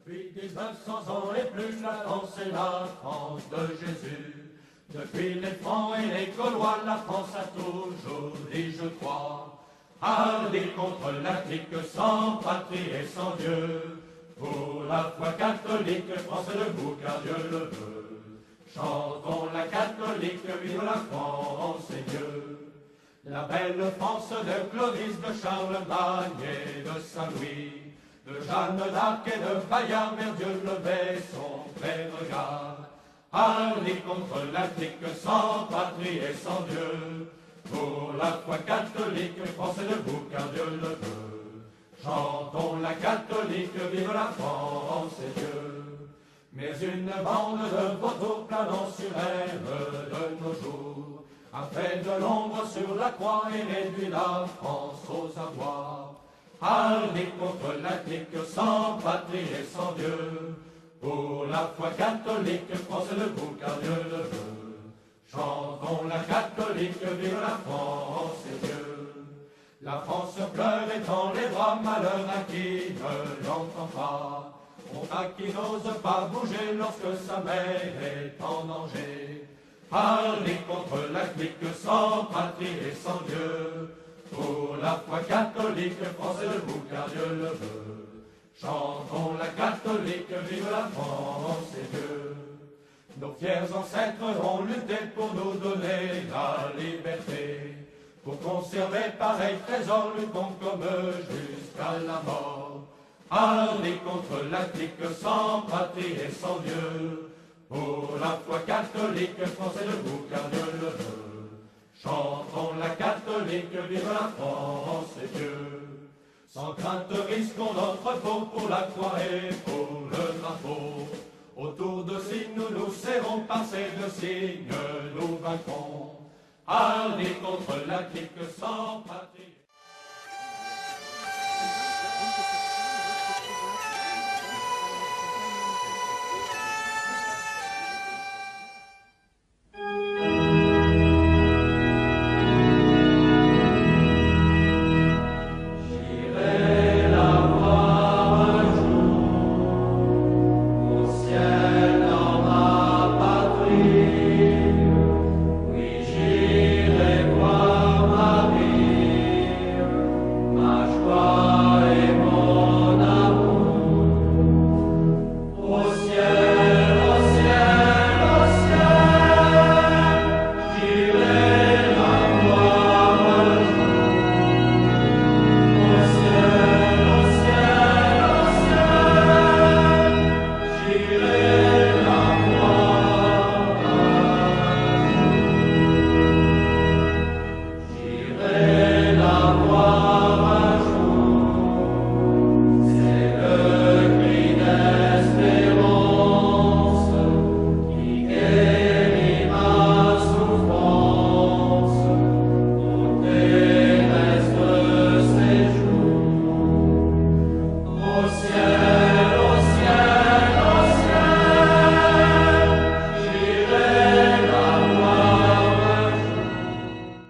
Depuis 1900 ans et plus, la France est la France de Jésus. Depuis les Francs et les Gaulois, la France a toujours dit je crois. Hardi contre la clique, sans patrie et sans Dieu. Pour la foi catholique, France est debout car Dieu le veut. Chantons la catholique, vive la France et Dieu. La belle France de Clovis, de Charlemagne et de Saint-Louis, de Jeanne d'Arc et de Bayard, vers Dieu levait son vrai regard. Hardi contre la clique, sans patrie et sans Dieu. Pour la foi catholique, France est debout car Dieu le veut. Chantons la catholique, vive la France et Dieu. Mais une bande de vautours planant sur elle de nos jours a fait de l'ombre sur la croix et réduit la France aux abois. Hardi contre la clique, sans patrie et sans Dieu. Pour la foi catholique, France est debout car Dieu le veut. Chantons la catholique, vive la France et Dieu. La France pleure et tend les bras, malheur à qui ne l'entend pas. Honte à qui n'ose pas bouger lorsque sa mère est en danger. Hardi contre la clique, sans patrie et sans Dieu. Pour la foi catholique, France est debout car Dieu le veut. Chantons la catholique, vive la France et Dieu. Nos fiers ancêtres ont lutté pour nous donner la liberté. Pour conserver pareil trésor, luttons comme jusqu'à la mort. Hardi contre la clique, sans patrie et sans Dieu. Pour la foi catholique, France est debout car Dieu le veut. Chantons la catholique, vive la France et Dieu. Sans crainte risquons notre peau pour la croix et pour le drapeau. Autour de signes nous nous serrons, par ces deux signes nous vaincrons. Hardi contre la clique, sans patrie. Ciel